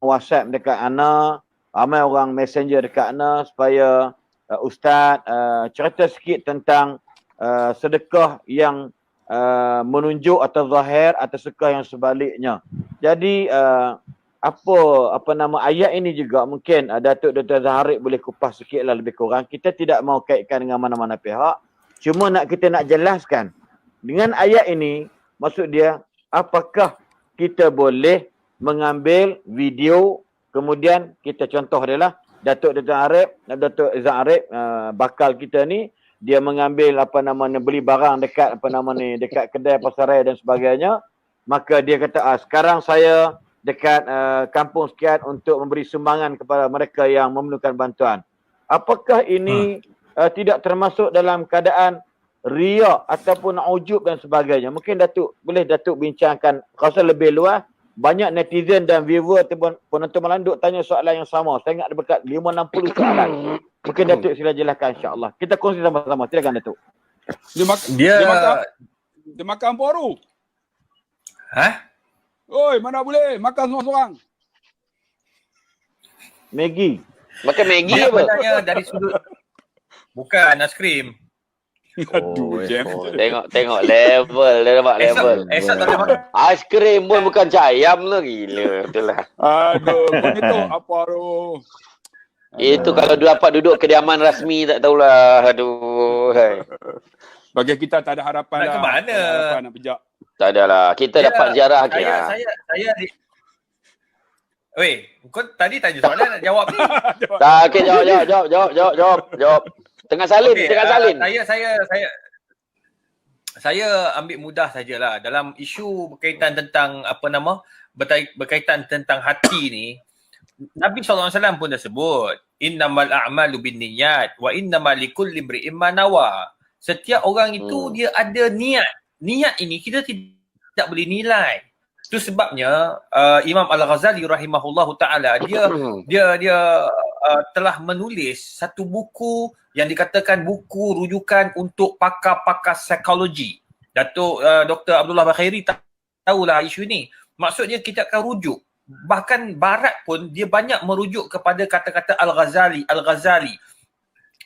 WhatsApp dekat ana, ramai orang messenger dekat ana supaya Ustaz cerita sikit tentang sedekah yang menunjuk atau zahir atau sedekah yang sebaliknya. Jadi apa nama ayat ini juga mungkin Datuk Dr. Zaharik boleh kupas sikitlah lebih kurang. Kita tidak mau kaitkan dengan mana-mana pihak. Cuma kita nak jelaskan dengan ayat ini, maksud dia apakah kita boleh mengambil video, kemudian kita contoh dia lah Datuk Zaharik bakal kita ni, dia mengambil beli barang dekat dekat kedai pasaraya dan sebagainya, maka dia kata sekarang saya dekat kampung sekian untuk memberi sumbangan kepada mereka yang memerlukan bantuan. Apakah ini tidak termasuk dalam keadaan riak ataupun ujub dan sebagainya? Mungkin Datuk bincangkan rasa lebih luas. Banyak netizen dan viewer ataupun penonton malam duk tanya soalan yang sama. Saya ingat ada dekat 5-60 soalan. Mungkin Datuk sila jelaskan, insya-Allah. Kita kongsi sama-sama. Silakan Datuk. Dia makan poru. Hah? Oi, mana boleh makan seorang-seorang. Maggi. Makan Maggi Dia apa? sebenarnya dari sudut bukan aiskrim. Aduh, jam. Tengok level, dia nampak level. Esok tak boleh makan. Aiskrim pun bukan cayam lah, gila. Betul lah. Aduh, kau ni tu apa tu? Itu kalau dia dapat duduk kediaman rasmi tak tahulah. Aduh. Hai. Bagi kita tak ada harapan Nak lah. ke mana? Tak ada harapan nak pejak. Tak adalah. Kita dapat ziarah ke. Weh, kau tadi tanya soalan nak jawab ni. Tak, okey, jawab. Tengah salin, Okey, tengah salin. Saya ambil mudah sajalah dalam isu berkaitan tentang berkaitan tentang hati ni. Nabi SAW pun dah sebut, innamal a'malu binniyat wa innamal likulli imri'in ma nawa. Setiap orang itu dia ada niat. Niat ini kita tidak boleh nilai. Itu sebabnya Imam Al-Ghazali rahimahullahu taala dia telah menulis satu buku yang dikatakan buku rujukan untuk pakar-pakar psikologi. Datuk Dr. Abdullah Bakhairi tahulah isu ini. Maksudnya kita akan rujuk. Bahkan Barat pun dia banyak merujuk kepada kata-kata Al-Ghazali.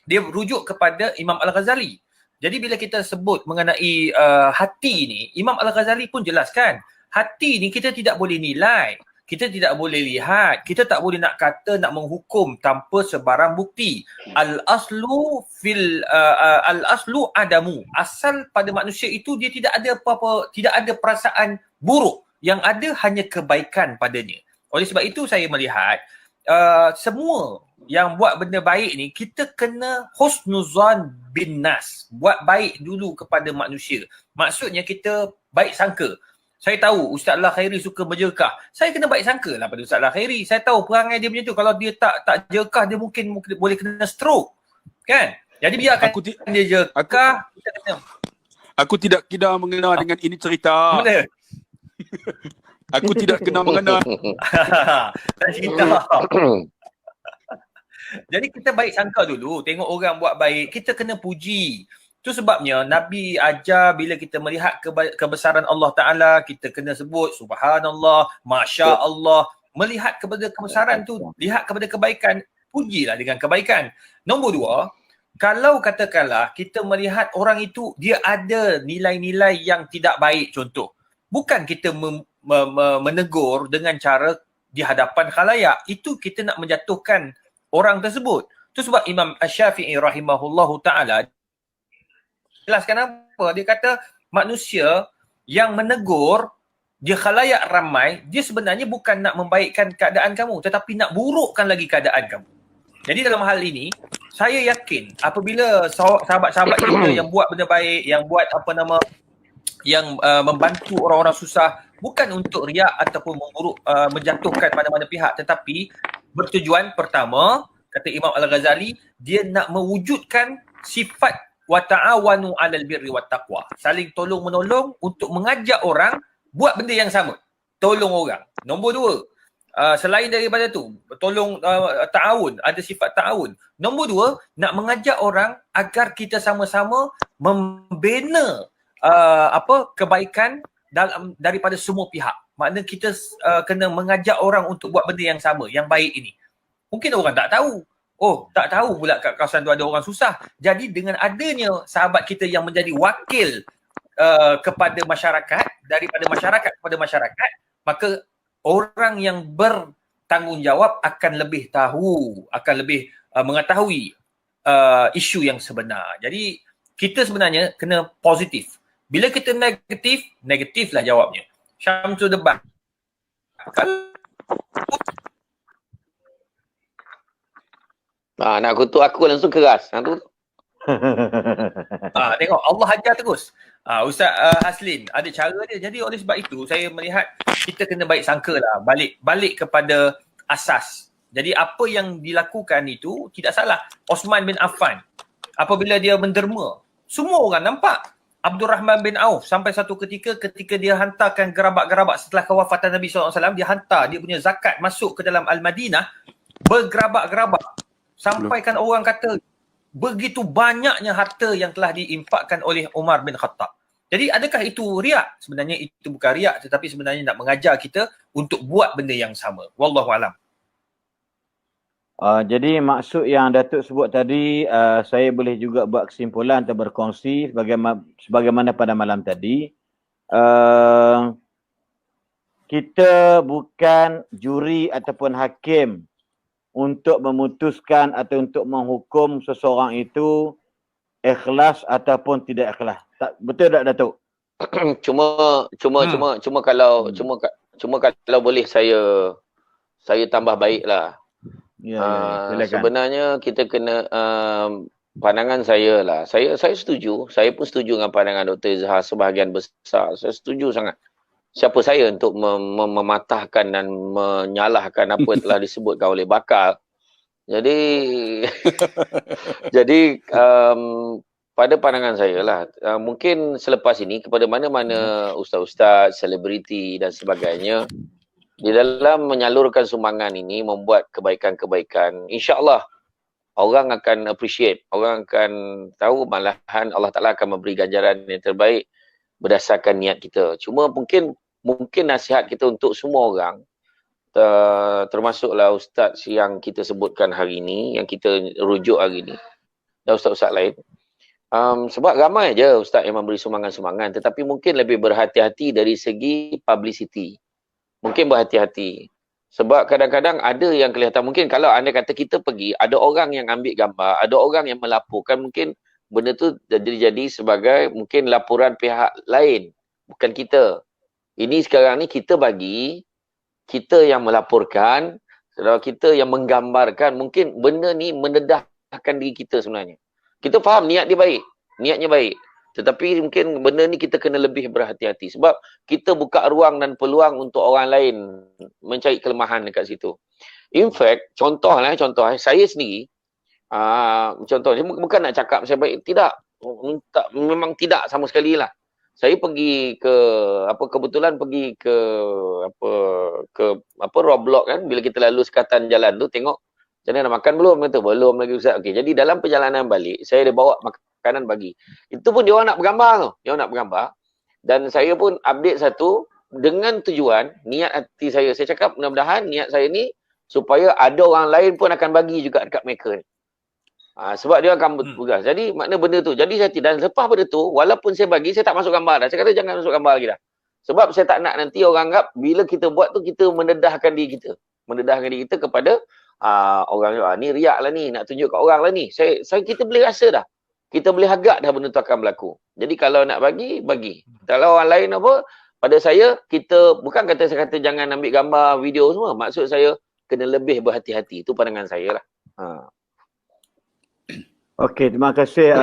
Dia merujuk kepada Imam Al-Ghazali. Jadi bila kita sebut mengenai hati ni, Imam Al-Ghazali pun jelaskan, hati ni kita tidak boleh nilai. Kita tidak boleh lihat, kita tak boleh nak kata, nak menghukum tanpa sebarang bukti. Al-aslu adamu. Asal pada manusia itu dia tidak ada apa-apa, tidak ada perasaan buruk. Yang ada hanya kebaikan padanya. Oleh sebab itu saya melihat semua yang buat benda baik ni, kita kena husnuzan bin nas. Buat baik dulu kepada manusia. Maksudnya kita baik sangka. Saya tahu Ustaz Al-Khairi suka berjerkah. Saya kena baik sangka lah pada Ustaz Al-Khairi. Saya tahu perangai dia macam tu. Kalau dia tak jerkah, dia mungkin boleh kena stroke. Kan? Jadi biarkan dia jerkah. Aku tidak kena mengenal dengan ini cerita. Mana? Aku tidak kena mengenal. Tak cerita. Jadi kita baik sangka dulu. Tengok orang buat baik, kita kena puji. Itu sebabnya Nabi ajar bila kita melihat kebesaran Allah Ta'ala, kita kena sebut Subhanallah, Masya Allah. Melihat kepada kebesaran tu, lihat kepada kebaikan, pujilah dengan kebaikan. Nombor dua, kalau katakanlah kita melihat orang itu dia ada nilai-nilai yang tidak baik, contoh. Bukan kita menegur dengan cara di hadapan khalayak. Itu kita nak menjatuhkan orang tersebut. Itu sebab Imam Asy-Syafi'i rahimahullahu ta'ala jelaskan apa? Dia kata manusia yang menegur dia khalayak ramai, dia sebenarnya bukan nak membaikkan keadaan kamu, tetapi nak burukkan lagi keadaan kamu. Jadi dalam hal ini, saya yakin apabila sahabat-sahabat kita yang buat benda baik, yang buat yang membantu orang-orang susah, bukan untuk riak ataupun menjatuhkan mana-mana pihak, tetapi bertujuan pertama, kata Imam Al-Ghazali, dia nak mewujudkan sifat wa ta'awanu 'alal birri wat taqwa. Saling tolong-menolong untuk mengajak orang buat benda yang sama. Tolong orang. Nombor dua, selain daripada tu, tolong ta'awun, ada sifat ta'awun. Nombor dua, nak mengajak orang agar kita sama-sama membina kebaikan daripada semua pihak. Maknanya kita kena mengajak orang untuk buat benda yang sama, yang baik ini. Mungkin orang tak tahu. Oh, tak tahu pula kat kawasan tu ada orang susah. Jadi dengan adanya sahabat kita yang menjadi wakil kepada masyarakat, daripada masyarakat kepada masyarakat, maka orang yang bertanggungjawab akan lebih tahu, akan lebih mengetahui isu yang sebenar. Jadi kita sebenarnya kena positif. Bila kita negatif, negatiflah jawabnya. Syamsul debat. Nak kutuk aku langsung keras. Tengok Allah ajar terus. Ustaz Haslin ada cara dia. Jadi oleh sebab itu saya melihat kita kena baik sangka lah. Balik kepada asas. Jadi apa yang dilakukan itu tidak salah. Osman bin Affan apabila dia menderma, semua orang nampak. Abdul Rahman bin Auf sampai satu ketika dia hantarkan gerabak-gerabak setelah kewafatan Nabi SAW, dia hantar dia punya zakat masuk ke dalam Al-Madinah bergerabak-gerabak. Sampaikan orang kata begitu banyaknya harta yang telah diinfakkan oleh Umar bin Khattab. Jadi adakah itu riak? Sebenarnya itu bukan riak, tetapi sebenarnya nak mengajar kita untuk buat benda yang sama. Wallahualam. Jadi maksud yang Datuk sebut tadi, saya boleh juga buat kesimpulan atau berkongsi sebagaimana pada malam tadi. Kita bukan juri ataupun hakim untuk memutuskan atau untuk menghukum seseorang itu ikhlas ataupun tidak ikhlas. Betul tak Datuk? Cuma kalau boleh saya tambah baiklah. Sebenarnya kita kena pandangan saya lah. Saya setuju. Saya pun setuju dengan pandangan Dr. Izhar sebahagian besar. Saya setuju sangat. Siapa saya untuk mematahkan dan menyalahkan apa yang telah disebutkan oleh Bakal. Jadi pada pandangan saya lah, mungkin selepas ini kepada mana-mana ustaz-ustaz, selebriti dan sebagainya, di dalam menyalurkan sumbangan ini, membuat kebaikan-kebaikan, insya-Allah orang akan appreciate, orang akan tahu, malahan Allah Ta'ala akan memberi ganjaran yang terbaik berdasarkan niat kita. Cuma mungkin nasihat kita untuk semua orang, termasuklah ustaz yang kita sebutkan hari ini, yang kita rujuk hari ini, dan ustaz-ustaz lain. Sebab ramai je ustaz yang memberi sumbangan-sumbangan, tetapi mungkin lebih berhati-hati dari segi publicity. Mungkin berhati-hati. Sebab kadang-kadang ada yang kelihatan, mungkin kalau anda kata kita pergi, ada orang yang ambil gambar, ada orang yang melaporkan, mungkin benda tu jadi sebagai mungkin laporan pihak lain, bukan kita. Ini sekarang ni kita bagi, kita yang melaporkan, saudara kita yang menggambarkan, mungkin benda ni mendedahkan diri kita sebenarnya. Kita faham niatnya baik. Tetapi mungkin benda ni kita kena lebih berhati-hati. Sebab kita buka ruang dan peluang untuk orang lain mencari kelemahan dekat situ. In fact, contoh saya sendiri, contohnya bukan nak cakap saya baik, tidak. Memang tidak sama sekali lah. Saya pergi ke, kebetulan pergi ke, Roblox kan, bila kita lalu sekatan jalan tu, tengok, macam mana nak makan belum? Kata, belum lagi Ustaz. Okey, jadi dalam perjalanan balik, saya ada bawa makanan bagi. Itu pun dia orang nak bergambar tu. Dia orang nak bergambar. Dan saya pun update satu dengan tujuan, niat hati saya. Saya cakap mudah-mudahan niat saya ni supaya ada orang lain pun akan bagi juga dekat mereka ni. Sebab dia akan bertugas. Jadi makna benda tu. Jadi saya tidak. Lepas benda tu, walaupun saya bagi, saya tak masuk gambar dah. Saya kata jangan masuk gambar lagi dah. Sebab saya tak nak nanti orang anggap bila kita buat tu, kita mendedahkan diri kita. Mendedahkan diri kita kepada orang ni riak lah ni, nak tunjuk kat orang lah ni. Kita boleh rasa dah. Kita boleh agak dah benda tu akan berlaku. Jadi kalau nak bagi. Kalau orang lain apa, pada saya, kita, bukan kata saya kata jangan ambil gambar, video semua. Maksud saya, kena lebih berhati-hati. Itu pandangan saya lah. Okey, terima kasih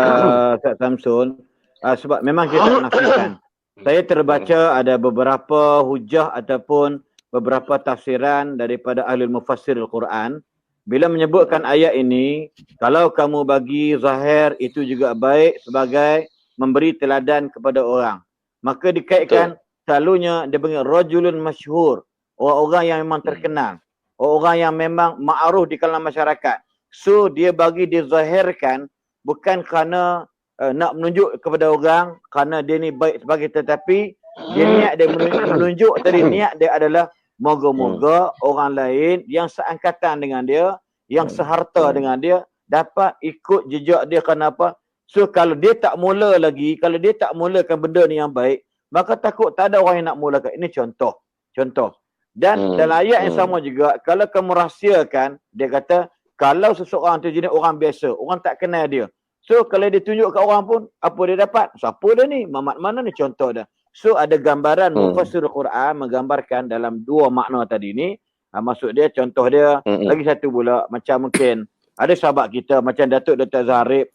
Kak Samsul. Sebab memang kita nafikan. Saya terbaca ada beberapa hujah ataupun beberapa tafsiran daripada ahli mufassir Al-Quran. Bila menyebutkan ayat ini, kalau kamu bagi zahir itu juga baik sebagai memberi teladan kepada orang. Maka dikaitkan selalunya dia panggil rajulun masyhur, orang-orang yang memang terkenal, orang yang memang ma'ruf di kalangan masyarakat. So dia bagi dizahirkan bukan kerana nak menunjuk kepada orang kerana dia ni baik sebagai, tetapi Dia niat dia menunjuk tadi, niat dia adalah moga-moga orang lain yang seangkatan dengan dia, yang seharta dengan dia dapat ikut jejak dia. Kenapa? So kalau dia tak mula lagi, kalau dia tak mulakan benda ni yang baik, maka takut tak ada orang yang nak mulakan. Ini contoh. Dan dalam ayat yang sama juga, kalau kamu rahsiakan, dia kata, kalau seseorang tu jenis orang biasa, orang tak kenal dia. So kalau dia tunjuk kat orang pun, apa dia dapat? Siapa dia ni? Mamat mana ni? Contoh dah. So ada gambaran mufassir Quran menggambarkan dalam dua makna tadi ni. Maksud dia, contoh dia, lagi satu pula, macam mungkin ada sahabat kita macam Datuk Dr. Zahrib,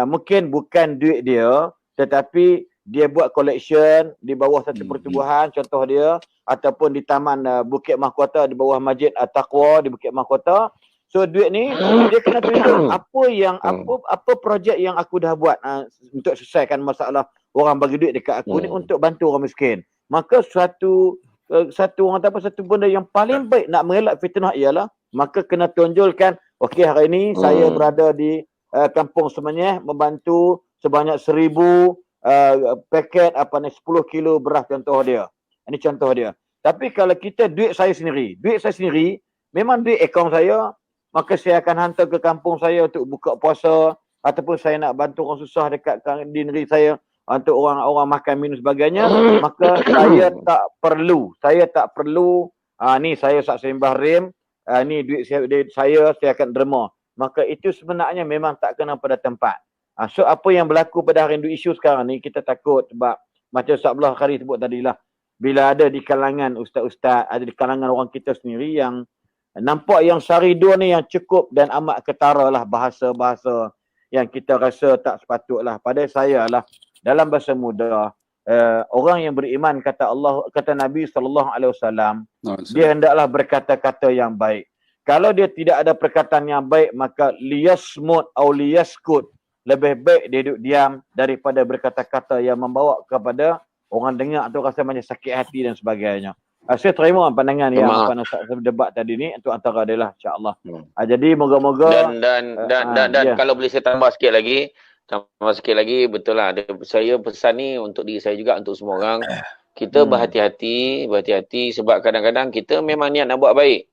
mungkin bukan duit dia, tetapi dia buat collection di bawah satu pertubuhan, contoh dia, ataupun di taman Bukit Mahkota, di bawah Masjid Taqwa di Bukit Mahkota. So duit ni dia kena tunjuk apa projek yang aku dah buat untuk selesaikan masalah orang bagi duit dekat aku ni untuk bantu orang miskin. Maka satu benda yang paling baik nak mengelak fitnah ialah maka kena tunjulkan, okey hari ini saya berada di Kampung Semenyih membantu sebanyak 1000 paket 10 kilo beras, contoh dia. Ini contoh dia. Tapi kalau kita duit saya sendiri memang duit akaun saya, maka saya akan hantar ke kampung saya untuk buka puasa, ataupun saya nak bantu orang susah dekat di negeri saya untuk orang makan minum sebagainya, maka saya tak perlu ni saya Saksi Bahrim, ni duit saya akan derma. Maka itu sebenarnya memang tak kena pada tempat. So apa yang berlaku pada hari ini isu sekarang ni, kita takut sebab macam Ustaz Abdullah Khari sebut tadilah, bila ada di kalangan ustaz-ustaz, ada di kalangan orang kita sendiri yang nampak yang saridur ni yang cukup dan amat ketara lah bahasa-bahasa yang kita rasa tak sepatutlah. Pada saya lah, dalam bahasa muda, orang yang beriman kata Nabi SAW, dia hendaklah berkata-kata yang baik. Kalau dia tidak ada perkataan yang baik, maka liyasmut atau liyaskut, lebih baik dia duduk diam daripada berkata-kata yang membawa kepada orang dengar tu rasa macam sakit hati dan sebagainya. Saya terima pandangan yang debat tadi ni, itu antara dia lah, insya-Allah. Jadi moga-moga dan kalau boleh saya tambah sikit lagi, betul lah. Saya pesan ni untuk diri saya juga, untuk semua orang. Kita berhati-hati sebab kadang-kadang kita memang niat nak buat baik.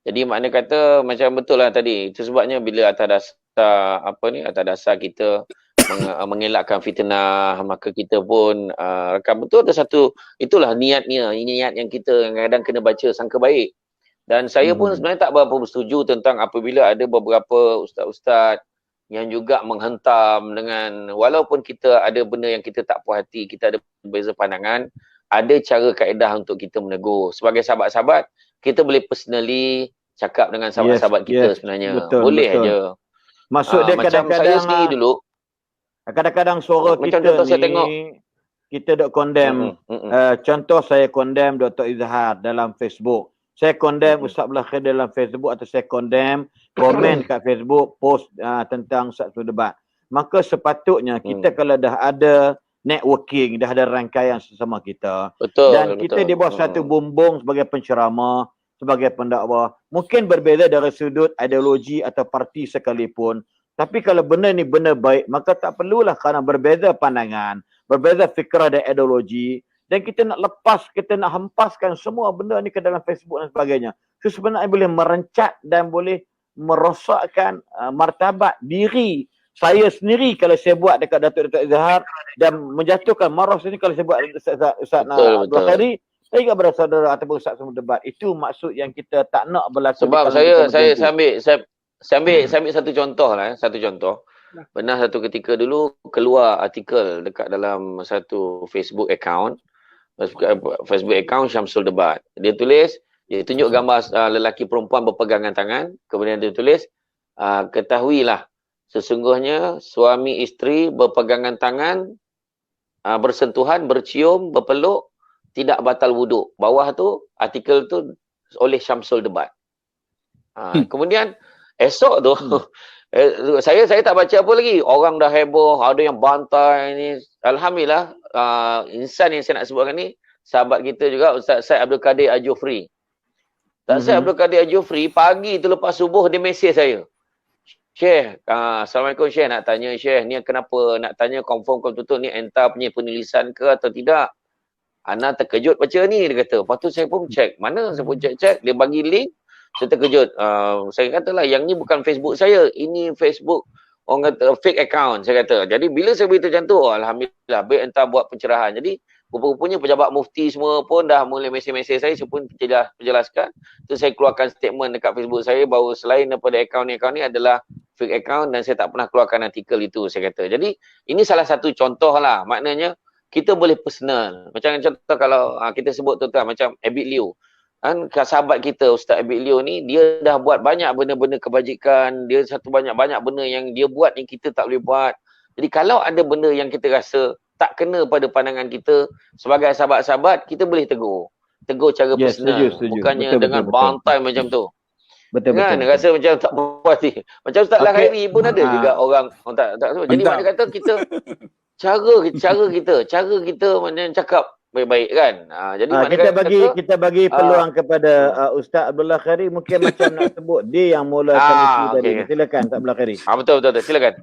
Jadi makna kata macam betul lah tadi. Itu sebabnya bila atas dasar kita mengelakkan fitnah, maka kita pun betul ada satu, itulah niatnya, ini niat yang kita kadang kena baca sangka baik. Dan saya pun sebenarnya tak berapa bersetuju tentang apabila ada beberapa ustaz-ustaz yang juga menghentam dengan, walaupun kita ada benda yang kita tak puas hati, kita ada berbeza pandangan, ada cara kaedah untuk kita menegur. Sebagai sahabat-sahabat, kita boleh personally cakap dengan sahabat-sahabat kita sebenarnya. Betul, boleh betul. aja. Maksud dia macam kadang-kadang saya sendiri dulu, kadang-kadang suara macam kita contoh ni, saya tengok, kita dok condemn. Contoh saya condemn Dr. Izhar dalam Facebook. Saya condemn Ustaz Abdullah Khair dalam Facebook, atau saya condemn komen kat Facebook post tentang satu debat. Maka sepatutnya kita kalau dah ada networking, dah ada rangkaian sesama kita, dan kita di bawah satu bumbung sebagai penceramah, sebagai pendakwah, mungkin berbeza dari sudut ideologi atau parti sekalipun. Tapi kalau benda ni benda baik, maka tak perlulah kerana berbeza pandangan, berbeza fikrah dan ideologi, dan kita nak lepas, kita nak hempaskan semua benda ni ke dalam Facebook dan sebagainya. So sebenarnya boleh merencat dan boleh merosakkan martabat diri saya sendiri kalau saya buat dekat Datuk Izhar, dan menjatuhkan marah sini kalau saya buat Ustaz Abdul Khari, saya juga bersaudara ataupun Ustaz semua debat. Itu maksud yang kita tak nak berlaku. Sebab saya ambil satu contoh lah. Satu contoh. Pernah satu ketika dulu keluar artikel dekat dalam satu Facebook account Syamsul Debat. Dia tunjuk gambar lelaki perempuan berpegangan tangan. Kemudian dia tulis, ketahuilah sesungguhnya suami isteri berpegangan tangan, bersentuhan, bercium, berpeluk, tidak batal wuduk. Bawah tu, artikel tu oleh Syamsul Debat. Kemudian esok tu, saya tak baca apa lagi. Orang dah heboh, ada yang bantai ni. Alhamdulillah, insan yang saya nak sebutkan ni, sahabat kita juga, Ustaz Syed Abdul Kadir Al-Jufri. Ustaz Syed Abdul Kadir Al-Jufri, pagi tu lepas subuh, dia mesej saya. Syekh, Assalamualaikum Syekh, nak tanya Syekh, ni kenapa nak tanya confirm betul ni entah punya penulisan ke atau tidak? Ana terkejut baca ni, dia kata. Lepas tu saya pun check. Mana saya pun check. Dia bagi link. Saya terkejut. Saya katalah yang ni bukan Facebook saya. Ini Facebook orang kata fake account, saya kata. Jadi bila saya beritahu macam tu, alhamdulillah baik entah buat pencerahan. Jadi rupa-rupanya pejabat mufti semua pun dah mula mesej-mesej saya pun penjelaskan. Tu saya keluarkan statement dekat Facebook saya bahawa selain daripada akaun ni adalah fake account dan saya tak pernah keluarkan artikel itu, saya kata. Jadi ini salah satu contoh lah. Maknanya kita boleh personal. Macam contoh kalau kita sebut tuan-tuan macam Abid Liu. Kan sahabat kita Ustaz Abid Liu ni, dia dah buat banyak benda-benda kebajikan. Dia banyak benda yang dia buat yang kita tak boleh buat. Jadi kalau ada benda yang kita rasa tak kena pada pandangan kita sebagai sahabat-sahabat, kita boleh tegur. Tegur cara personal. Setuju. Bukannya Betul, dengan bantai macam tu. Betul. Kan rasa macam tak puas hati. Macam Ustaz Khairi pun ada juga orang tak semua. Jadi maknanya kata kita cara kita macam cakap baik-baik kan. Jadi kita bagi peluang kepada Ustaz Abdullah Khairi, mungkin macam nak sebut dia yang mulakan isu tadi. Silakan Ustaz Abdullah Khairi. Betul silakan.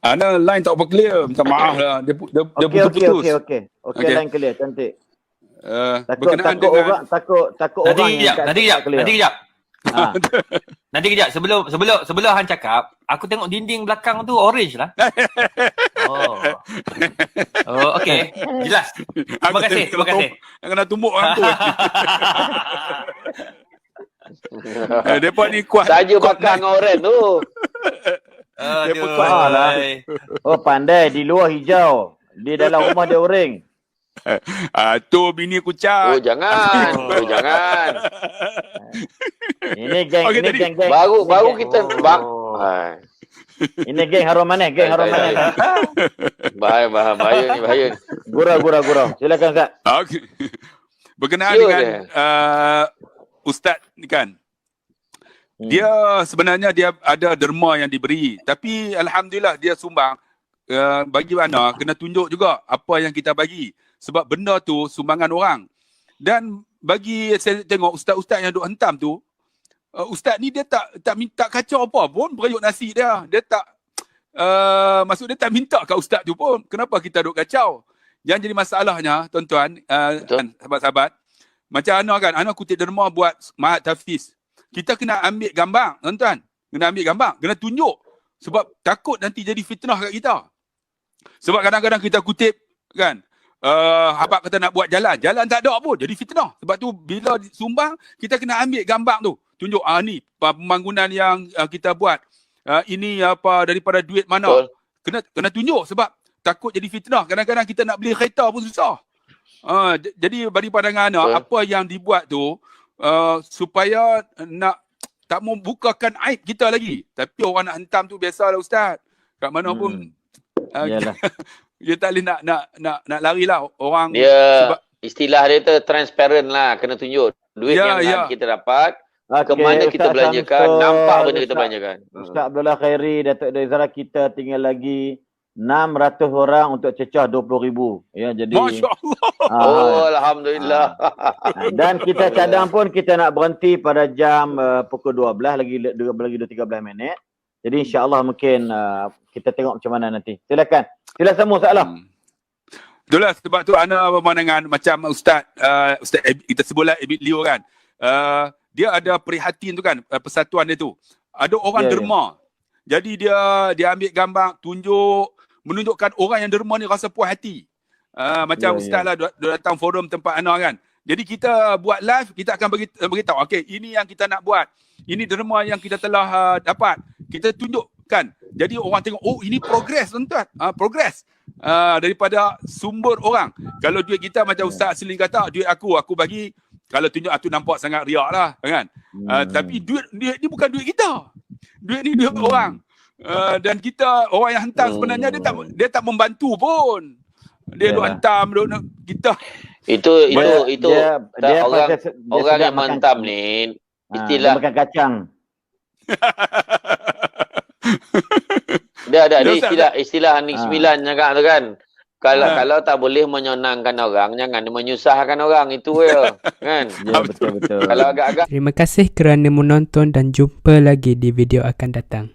Ana line tak apa clear. Minta maaf lah. Dia putus-putus. Okey, line clear, cantik. Berkenaan dengan takut orang yang Nanti kejap. Sebelum Han cakap, aku tengok dinding belakang tu orange lah. Okey. Jelas. Terima kasih. Kena tumbuk orang tu. Depa ni kuat. Saja bakar dengan oren tu. Oh, pandai. Di luar hijau. Di dalam rumah dia orange. Tu bini aku cat. Jangan. Ini geng, Okey, ini tadi- geng. Baru kita Ini geng harum manis, bahaya ni. Gurau. Silakan Ustaz. Okey. Berkenaan Sure dengan Ustaz ni kan. Dia sebenarnya dia ada derma yang diberi, tapi alhamdulillah dia sumbang. Bagi mana kena tunjuk juga apa yang kita bagi, sebab benda tu sumbangan orang. Dan bagi saya tengok ustaz-ustaz yang duk hentam tu, ustaz ni dia tak minta kacau apa pun periuk nasi dia. Dia tak maksud dia tak minta kat ustaz tu pun. Kenapa kita duk kacau? Yang jadi masalahnya tuan-tuan, sahabat-sahabat, macam Ana kan, Ana kutip derma buat Mahat Tafiz. Kita kena ambil gambar, tuan-tuan. Kena ambil gambar, kena tunjuk. Sebab takut nanti jadi fitnah kat kita. Sebab kadang-kadang kita kutip kan, habaq kata nak buat jalan tak ada pun, jadi fitnah. Sebab tu bila sumbang, kita kena ambil gambar tu. Tunjuk, ni pembangunan yang kita buat. Ini apa daripada duit mana. Kena tunjuk sebab takut jadi fitnah. Kadang-kadang kita nak beli kereta pun susah. Jadi bagi pandangan apa yang dibuat tu, supaya nak tak mau bukakan aib kita lagi. Tapi orang nak hentam tu biasalah Ustaz. Kat mana pun dia tak boleh nak lari lah orang. Dia istilah dia tu transparent lah, kena tunjuk duit yang kita dapat, ke mana kita belanjakan, nampak benda kita belanjakan. Ustaz Abdullah Khairi, Datuk Izara, kita tinggal lagi 600 orang untuk cecah 20,000. Ya, jadi Masya-Allah. Alhamdulillah. Dan kita cadang pun kita nak berhenti pada jam pukul 12 lagi 13 minit. Jadi insya-Allah mungkin kita tengok macam mana nanti. Silakan. Sila semua soalan. Itulah sebab tu ana pemandangan macam Ustaz kita sebutlah Abid Liu kan. Dia ada prihatin tu kan, persatuan dia tu. Ada orang derma. Jadi dia ambil gambar, menunjukkan orang yang derma ni rasa puas hati. Macam Ustaz lah dia datang forum tempat ana kan. Jadi kita buat live, kita akan beritahu, okey, ini yang kita nak buat. Ini derma yang kita telah dapat. Kita tunjukkan. Jadi orang tengok, oh ini progres tuan-tuan. Progres. Daripada sumber orang. Kalau duit kita macam Ustaz Selim kata, duit aku bagi, kalau tunjuk tu nampak sangat riak lah kan. Tapi duit ni bukan duit kita. Duit ni duit orang. Dan kita, orang yang hantar sebenarnya dia tak membantu pun. Dia duk hantam, kita. Itu orang yang menghantam ni istilah makan kacang. Dia ada istilah Hanik 9 cakap tu kan. Kalau tak boleh menyenangkan orang, jangan menyusahkan orang, itu ya kan. Ya, betul. Kalau agak-agak. Terima kasih kerana menonton dan jumpa lagi di video akan datang.